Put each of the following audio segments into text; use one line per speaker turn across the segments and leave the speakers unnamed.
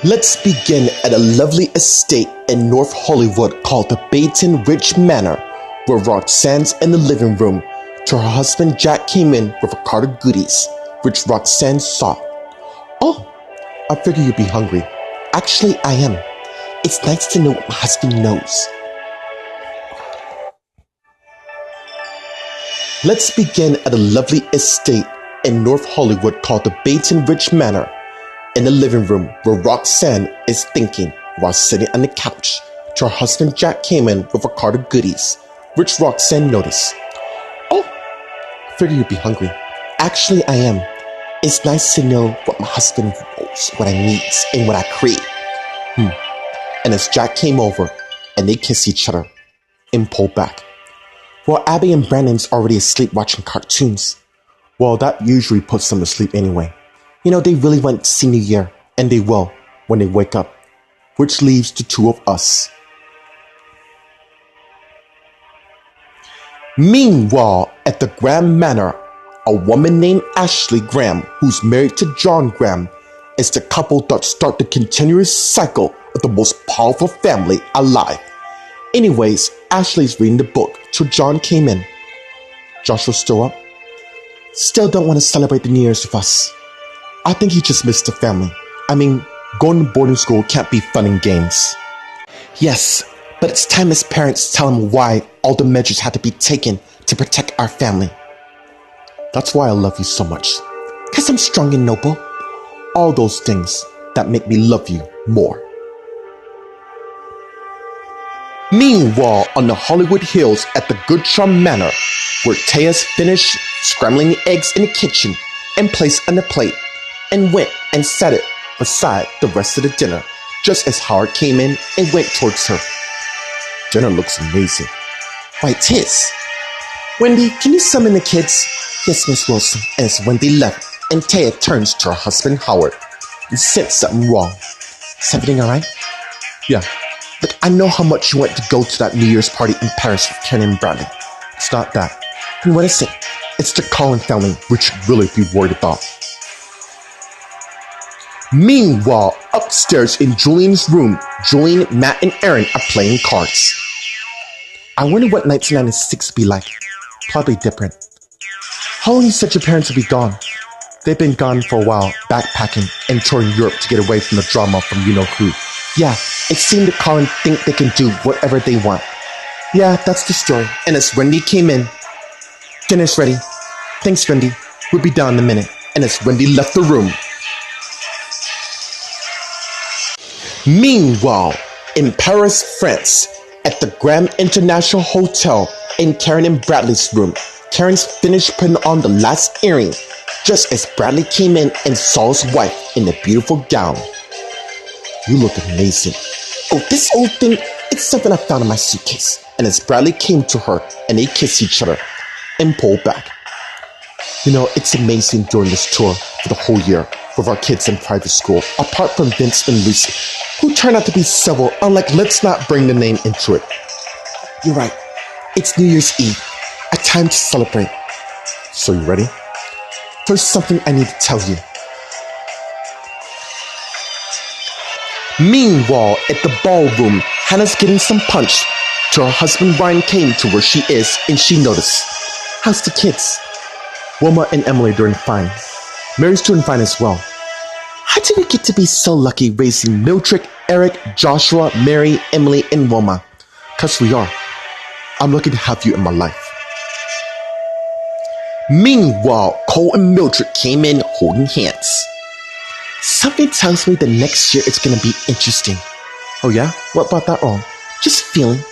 Let's begin at a lovely estate in North Hollywood called the Baton Ridge Manor, where Roxanne's in the living room till her husband Jack came in with a cart of goodies, which Roxanne saw. "Oh, I figure you'd be hungry." "Actually, I am. It's nice to know what my husband knows." Let's begin at a lovely estate in North Hollywood called the Baton Ridge Manor, in the living room where Roxanne is thinking while sitting on the couch till her husband Jack came in with a cart of goodies, which Roxanne noticed. "Oh, I figure you'd be hungry." "Actually, I am. It's nice to know what my husband knows, what I need, and what I crave." And as Jack came over and they kissed each other and pulled back. Well, Abby and Brandon's already asleep watching cartoons. Well, that usually puts them to sleep anyway. You know, they really went senior year, and they will when they wake up, which leaves the two of us. Meanwhile, at the Graham Manor, a woman named Ashley Graham, who's married to John Graham, is the couple that start the continuous cycle of the most powerful family alive. Anyways, Ashley's reading the book till John came in. "Joshua's still up? Still don't want to celebrate the New Year's with us. I think he just missed the family. I mean, going to boarding school can't be fun and games." "Yes, but it's time his parents tell him why all the measures had to be taken to protect our family." "That's why I love you so much. 'Cause I'm strong and noble. All those things that make me love you more." Meanwhile, on the Hollywood Hills at the Goodcharm Manor, where Taya's finished scrambling the eggs in the kitchen and placed on the plate, and went and set it beside the rest of the dinner, just as Howard came in and went towards her. "Dinner looks amazing." "Why, 'tis. Wendy, can you summon the kids?" "Yes, Miss Wilson." And as Wendy left, and Taya turns to her husband Howard and said something wrong. "Is everything alright?" "Yeah. Look, I know how much you want to go to that New Year's party in Paris with Karen and Bradley." "It's not that." "Then what is it?" "It's the Collin family, which you'd really be worried about." Meanwhile, upstairs in Julian's room, Julian, Matt, and Aaron are playing cards. "I wonder what 1996 will be like. Probably different." "How long you said your parents would be gone?" "They've been gone for a while, backpacking and touring Europe to get away from the drama from you-know-who." "Yeah, it seemed that Collin think they can do whatever they want." "Yeah, that's the story." And as Wendy came in, "Dinner's ready." "Thanks, Wendy. We'll be down in a minute." And as Wendy left the room. Meanwhile, in Paris, France, at the Graham International Hotel in Karen and Bradley's room, Karen's finished putting on the last earring, just as Bradley came in and saw his wife in a beautiful gown. "You look amazing." "Oh, this old thing, it's something I found in my suitcase." And as Bradley came to her and they kissed each other and pulled back. You know, it's amazing during this tour for the whole year with our kids in private school, apart from Vince and Lucy, who turned out to be civil, unlike let's not bring the name into it. "You're right. It's New Year's Eve. A time to celebrate." "So you ready?" "There's something I need to tell you." Meanwhile, at the ballroom, Hannah's getting some punch till her husband Ryan came to where she is and she noticed. "How's the kids?" "Wilma and Emily are doing fine. Mary's doing fine as well." "How did we get to be so lucky raising Mildred, Eric, Joshua, Mary, Emily, and Wilma?" "'Cause we are. I'm lucky to have you in my life." Meanwhile, Cole and Mildred came in holding hands. "Something tells me the next year it's gonna be interesting." "Oh yeah? What about that wrong?" "Just feeling."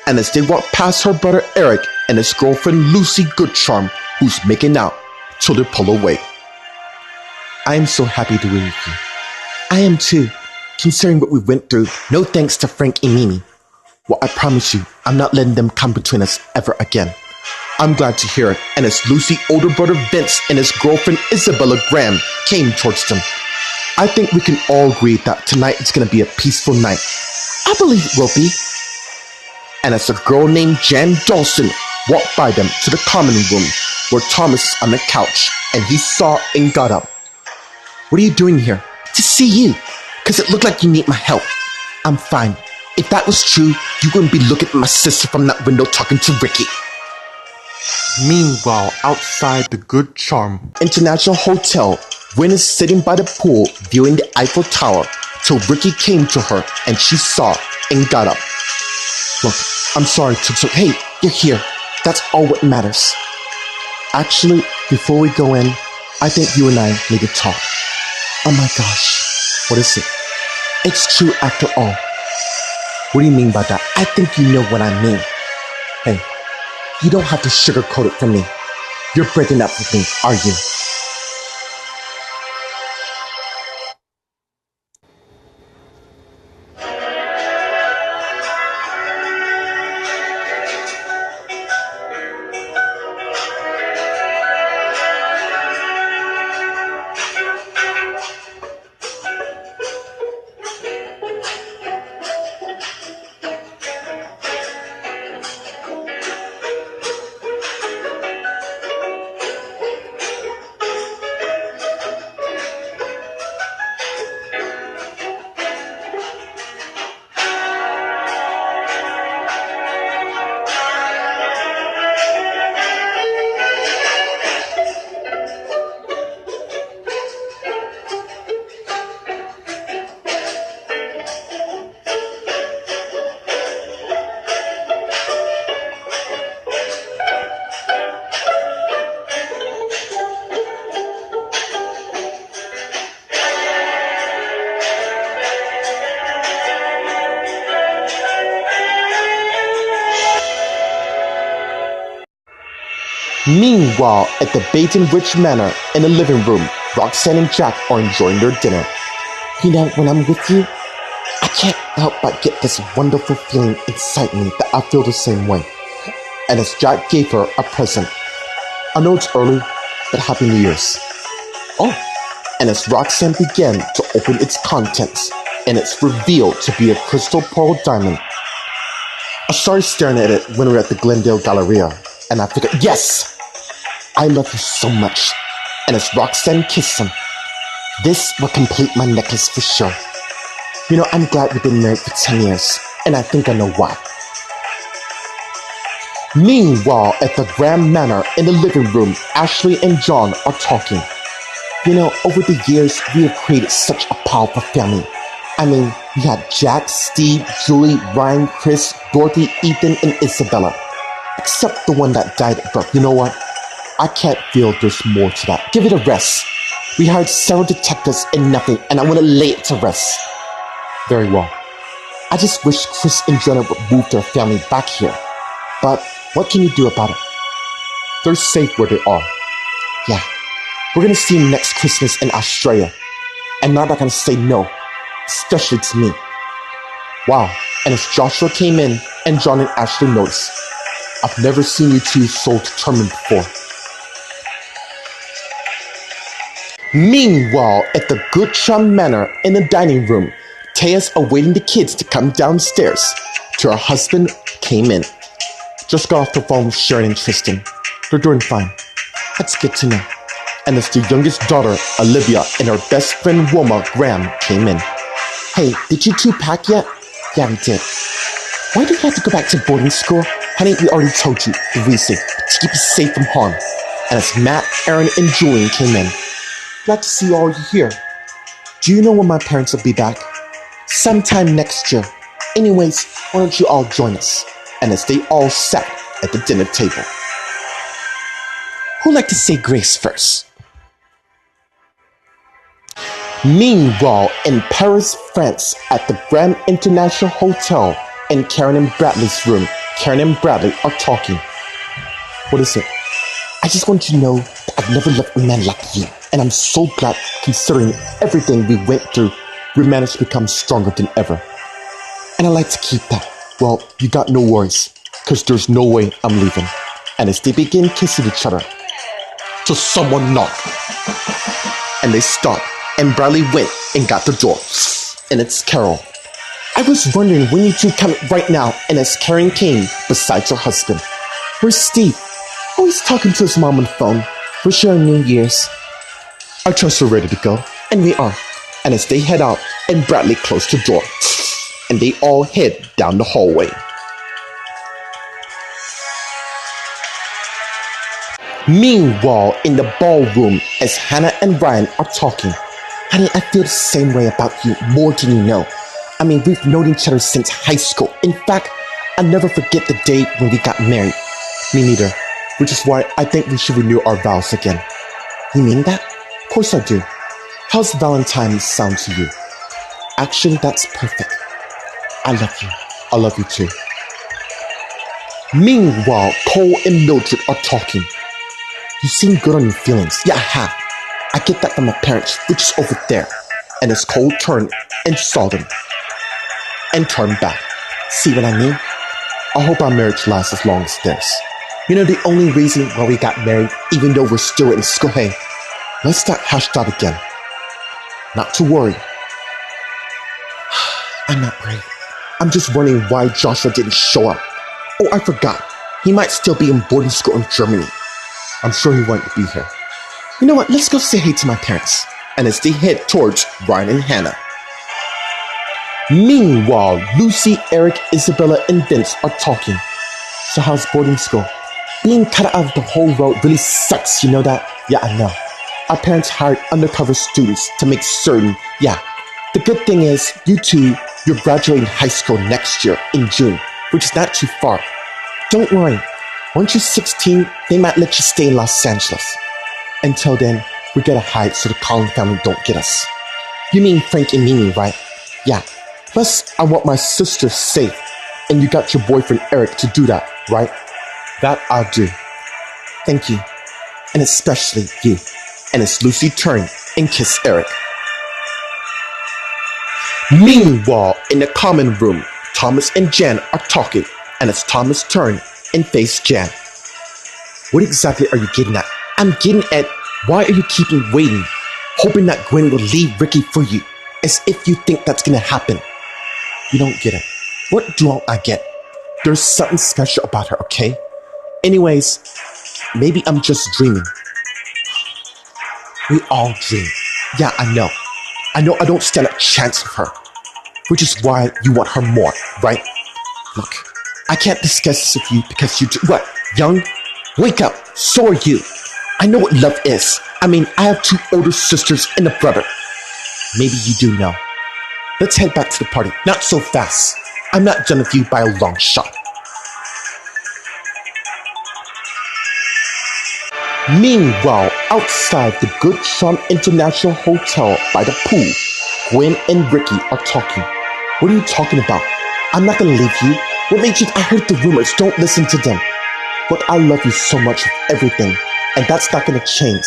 And as they walked past her brother Eric and his girlfriend Lucy Goodcharm, who's making out, till they pull away. "I am so happy to be with you." "I am too, considering what we went through. No thanks to Frank and Mimi." "Well, I promise you, I'm not letting them come between us ever again." "I'm glad to hear it." And as Lucy's older brother Vince and his girlfriend Isabella Graham came towards them, "I think we can all agree that tonight is going to be a peaceful night." "I believe it will be." And as a girl named Jan Dawson walked by them to the common room where Thomas is on the couch, and he saw and got up. "What are you doing here?" "To see you." Cause it looked like you need my help. I'm fine. If that was true, you wouldn't be looking at my sister from that window talking to Ricky.
Meanwhile, outside the Good Charm
International Hotel, Rin is sitting by the pool viewing the Eiffel Tower till Ricky came to her and she saw and got up. Look, I'm sorry, hey, you're here. That's all what matters. Actually, before we go in, I think you and I need to talk. Oh my gosh, what is it? It's true after all. What do you mean by that? I think you know what I mean. Hey, you don't have to sugarcoat it for me. You're breaking up with me, are you? Meanwhile, at the Baton Rouge Manor in the living room, Roxanne and Jack are enjoying their dinner. You know, when I'm with you, I can't help but get this wonderful feeling inside me that I feel the same way. And as Jack gave her a present, I know it's early, but Happy New Year's. Oh, and as Roxanne began to open its contents, and it's revealed to be a crystal pearl diamond. I started staring at it when we were at the Glendale Galleria, and I figured, yes! I love you so much. And as Roxanne kissed him, this will complete my necklace for sure. You know, I'm glad we've been married for 10 years, and I think I know why. Meanwhile, at the Grand Manor in the living room, Ashley and John are talking. You know, over the years, we have created such a powerful family. I mean, we had Jack, Steve, Julie, Ryan, Chris, Dorothy, Ethan, and Isabella. Except the one that died at birth. You know what? I can't feel there's more to that. Give it a rest. We hired several detectives and nothing, and I want to lay it to rest. Very well. I just wish Chris and Jonah would move their family back here. But what can you do about it? They're safe where they are. Yeah. We're going to see them next Christmas in Australia. And they're not going to say no. Especially to me. Wow. And as Joshua came in and John and Ashley noticed, I've never seen you two so determined before. Meanwhile, at the Good Charm Manor in the dining room, Taya's awaiting the kids to come downstairs till her husband came in. Just got off the phone with Sharon and Tristan. They're doing fine. That's good to know. And as the youngest daughter, Olivia, and her best friend Wilma Graham came in. Hey, did you two pack yet? Yeah, we did. Why do you have to go back to boarding school? Honey, we already told you the reason, to keep you safe from harm. And as Matt, Aaron, and Julian came in, glad to see all you here. Do you know when my parents will be back? Sometime next year. Anyways, why don't you all join us? And as they all sat at the dinner table. Who'd like to say grace first? Meanwhile, in Paris, France, at the Grand International Hotel, in Karen and Bradley's room, Karen and Bradley are talking. What is it? I just want you to know that I've never loved a man like you. And I'm so glad, considering everything we went through, we managed to become stronger than ever. And I like to keep that. Well, you got no worries, because there's no way I'm leaving. And as they begin kissing each other, till someone knocked. And they stopped, and Bradley went and got the door. And it's Carol. I was wondering when you two come right now, and as Karen came beside her husband. Where's Steve? Oh, he's talking to his mom on the phone. We're sharing New Year's. Our trucks are ready to go, and we are. And as they head out, and Bradley closed the door, and they all hid down the hallway. Meanwhile, in the ballroom, as Hannah and Ryan are talking, honey, I feel the same way about you, more than you know. I mean, we've known each other since high school. In fact, I'll never forget the day when we got married. Me neither, which is why I think we should renew our vows again. You mean that? Of course I do. How's Valentine's sound to you? Actually, that's perfect. I love you. I love you too. Meanwhile, Cole and Mildred are talking. You seem good on your feelings. Yeah, I have. I get that from my parents, which is over there. And as Cole turned and saw them, and turned back. See what I mean? I hope our marriage lasts as long as theirs. You know, the only reason why we got married, even though we're still in school, hey, let's start hashed out again. Not to worry. I'm not worried. I'm just wondering why Joshua didn't show up. Oh, I forgot. He might still be in boarding school in Germany. I'm sure he won't be here. You know what? Let's go say hey to my parents. And as they head towards Ryan and Hannah. Meanwhile, Lucy, Eric, Isabella, and Vince are talking. So how's boarding school? Being cut out of the whole road really sucks, you know that? Yeah, I know. Our parents hired undercover students to make certain, yeah. The good thing is, you two, you're graduating high school next year in June, which is not too far. Don't worry. Once you're 16, they might let you stay in Los Angeles. Until then, we gotta hide so the Collin family don't get us. You mean Frank and Mimi, right? Yeah. Plus, I want my sister safe, and you got your boyfriend Eric to do that, right? That I'll do. Thank you. And especially you. And as Lucy turned and kissed Eric. Meanwhile, in the common room, Thomas and Jan are talking, and as Thomas turned and faced Jan. What exactly are you getting at? I'm getting at, why are you keeping waiting, hoping that Gwen will leave Ricky for you, as if you think that's gonna happen? You don't get it. What don't I get? There's something special about her, okay? Anyways, maybe I'm just dreaming. We all dream. Yeah, I know. I know I don't stand a chance of her. Which is why you want her more, right? Look, I can't discuss this with you because you what, young? Wake up, so are you. I know what love is. I mean, I have 2 older sisters and a brother. Maybe you do know. Let's head back to the party. Not so fast. I'm not done with you by a long shot. Meanwhile, outside the Good Charm International Hotel by the pool, Gwen and Ricky are talking. What are you talking about? I'm not gonna leave you. What made you? I heard the rumors. Don't listen to them. But I love you so much with everything, and that's not gonna change.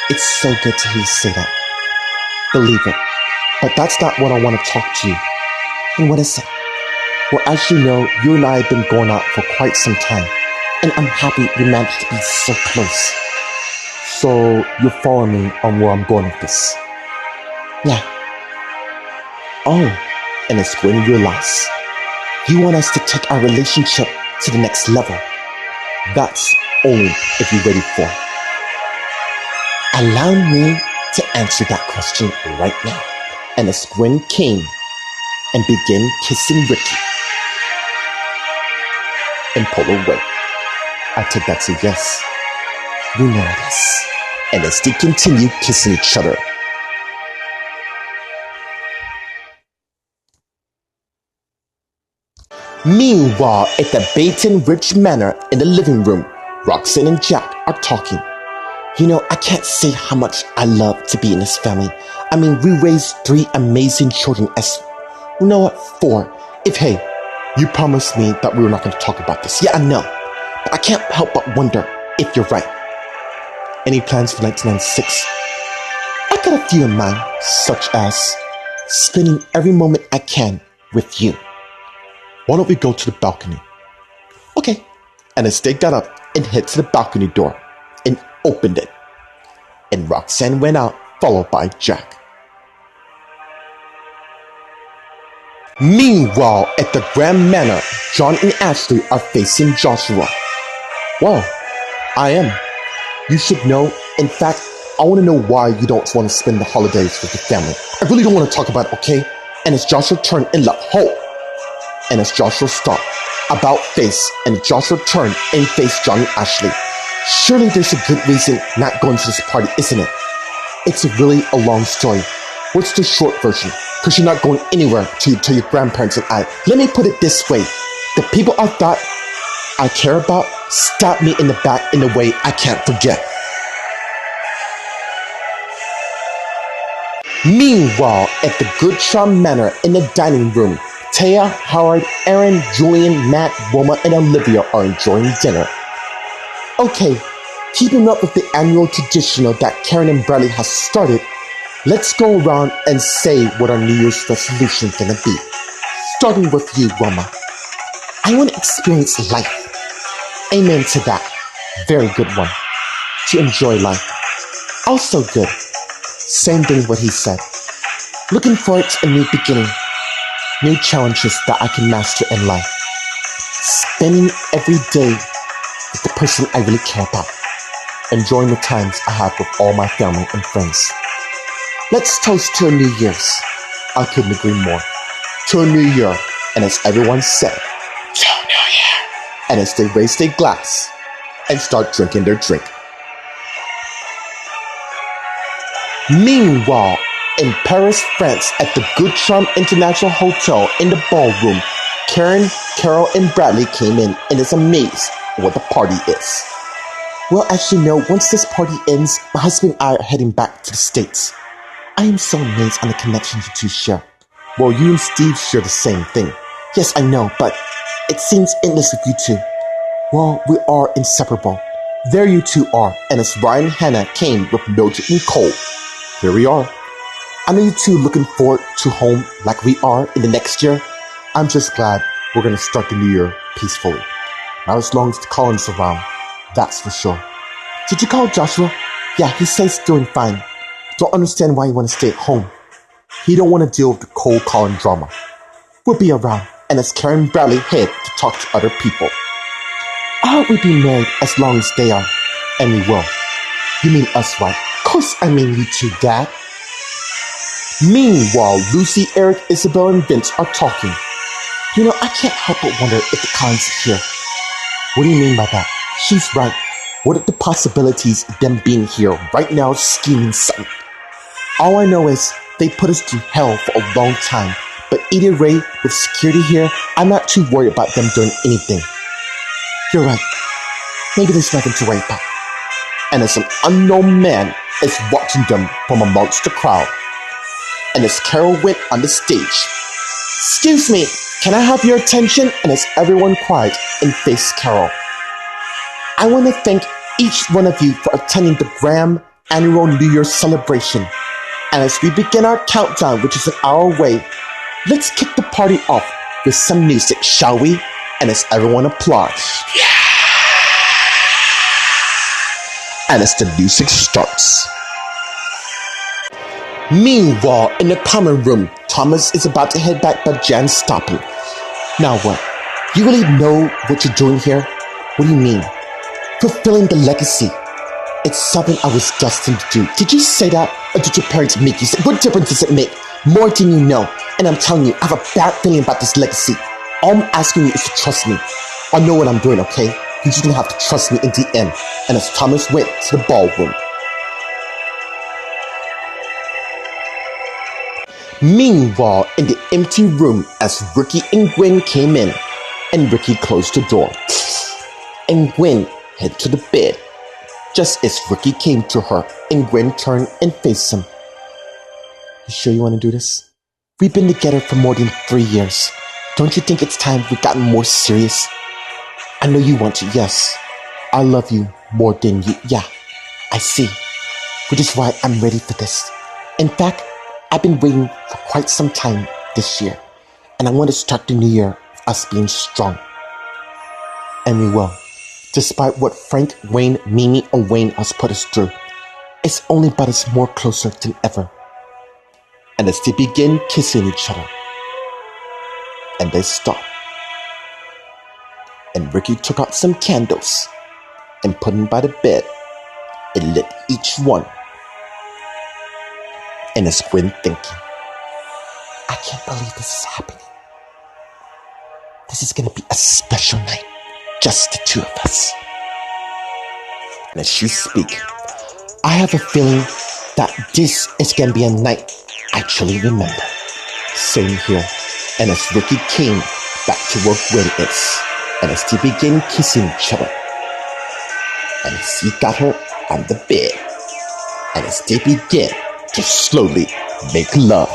It's so good to hear you say that. Believe it. But that's not what I want to talk to you. And what is it? Well, as you know, you and I have been going out for quite some time. And I'm happy we managed to be so close. So, you're following me on where I'm going with this? Yeah. Oh, and as Gwen realized, you want us to take our relationship to the next level. That's only if you're ready for it. Allow me to answer that question right now. And as Gwen came and began kissing Ricky and pulled away, I take that to yes. You know this. And as they continue kissing each other, meanwhile, at the Baton Rouge Manor in the living room, Roxanne and Jack are talking. You know, I can't say how much I love to be in this family. I mean, we raised 3 amazing children as, you know what, 4. If, hey, you promised me that we were not going to talk about this. Yeah, I know. But I can't help but wonder if you're right. Any plans for 1996? I got a few in mind, such as spending every moment I can with you. Why don't we go to the balcony? Okay. And as they got up and head to the balcony door and opened it, and Roxanne went out, followed by Jack. Meanwhile, at the Grand Manor, John and Ashley are facing Joshua. Well, I am. You should know, in fact, I want to know why you don't want to spend the holidays with your family. I really don't want to talk about it, okay? And it's Joshua's turn and left hole. And it's Joshua's start. About face, and Joshua turned and faced Johnny Ashley. Surely there's a good reason not going to this party, isn't it? It's really a long story. What's the short version? Because you're not going anywhere to your grandparents and I. Let me put it this way. The people I thought I care about stabbed me in the back in a way I can't forget. Meanwhile, at the Good Charm Manor in the dining room, Taya, Howard, Aaron, Julian, Matt, Wilma, and Olivia are enjoying dinner. Okay, keeping up with the annual traditional that Karen and Bradley has started, let's go around and say what our New Year's resolution's gonna be. Starting with you, Wilma. I want to experience life. Amen to that. Very good one. To enjoy life. Also good. Same thing what he said. Looking forward to a new beginning. New challenges that I can master in life. Spending every day with the person I really care about. Enjoying the times I have with all my family and friends. Let's toast to a New Year's. I couldn't agree more. To a new year, and as everyone said, to a new year. And as they raise their glass and start drinking their drink. Meanwhile, in Paris, France, at the Good Charm International Hotel in the ballroom, Karen, Carol, and Bradley came in and is amazed at what the party is. Well, as you know, once this party ends, my husband and I are heading back to the States. I am so amazed on the connection you two share. Well, you and Steve share the same thing. Yes, I know, but it seems endless with you two. Well, we are inseparable. There you two are, and as Ryan and Hannah came with Mildred and Cole, here we are. I know you two looking forward to home like we are in the next year. I'm just glad we're going to start the new year peacefully. Not as long as the Collins around, that's for sure. Did you call Joshua? Yeah, he says he's doing fine. Don't understand why you want to stay at home. He don't want to deal with the Cole Collin drama. We'll be around, and as Karen and Bradley head to talk to other people. I hope we be married as long as they are, and we will. You mean us, right? Of course I mean you two, Dad. Meanwhile, Lucy, Eric, Isabel, and Vince are talking. You know, I can't help but wonder if the Collins is here. What do you mean by that? She's right. What are the possibilities of them being here right now scheming something? All I know is they put us through hell for a long time, but either way, with security here, I'm not too worried about them doing anything. You're right. Maybe there's nothing to worry about. And as an unknown man is watching them from amongst the crowd, and as Carol went on the stage, excuse me, can I have your attention? And as everyone cried and faced Carol, I want to thank each one of you for attending the Graham Annual New Year's celebration. And as we begin our countdown, which is an hour away, let's kick the party off with some music, shall we? And as everyone applauds. Yeah! And as the music starts. Meanwhile, in the common room, Thomas is about to head back, but Jan's stopping. Now what? You really know what you're doing here? What do you mean? Fulfilling the legacy. It's something I was destined to do. Did you say that? Or did your parents make you say? What difference does it make? More than you know. And I'm telling you, I have a bad feeling about this legacy. All I'm asking you is to trust me. I know what I'm doing, okay? You're just gonna have to trust me in the end. And as Thomas went to the ballroom. Meanwhile, in the empty room, as Ricky and Gwen came in, and Ricky closed the door. And Gwen headed to the bed. Just as Ricky came to her, and Gwen turned and faced him. You sure you want to do this? We've been together for more than 3 years. Don't you think it's time we've gotten more serious? I know you want to, yes. I love you more than you, yeah. I see. Which is why I'm ready for this. In fact, I've been waiting for quite some time this year. And I want to start the new year with us being strong. And we will. Despite what Frank, Wayne, Mimi, or Wayne has put us through, it's only brought us more closer than ever. And as they begin kissing each other, and they stop. And Ricky took out some candles and put them by the bed and lit each one and as Gwen thinking, I can't believe this is happening. This is gonna be a special night, just the two of us. And as you speak, I have a feeling that this is gonna be a night I truly remember. Same here. And as Ricky came back to where Gwen is, and as they begin kissing each other, and as he got her on the bed, and as they begin to slowly make love.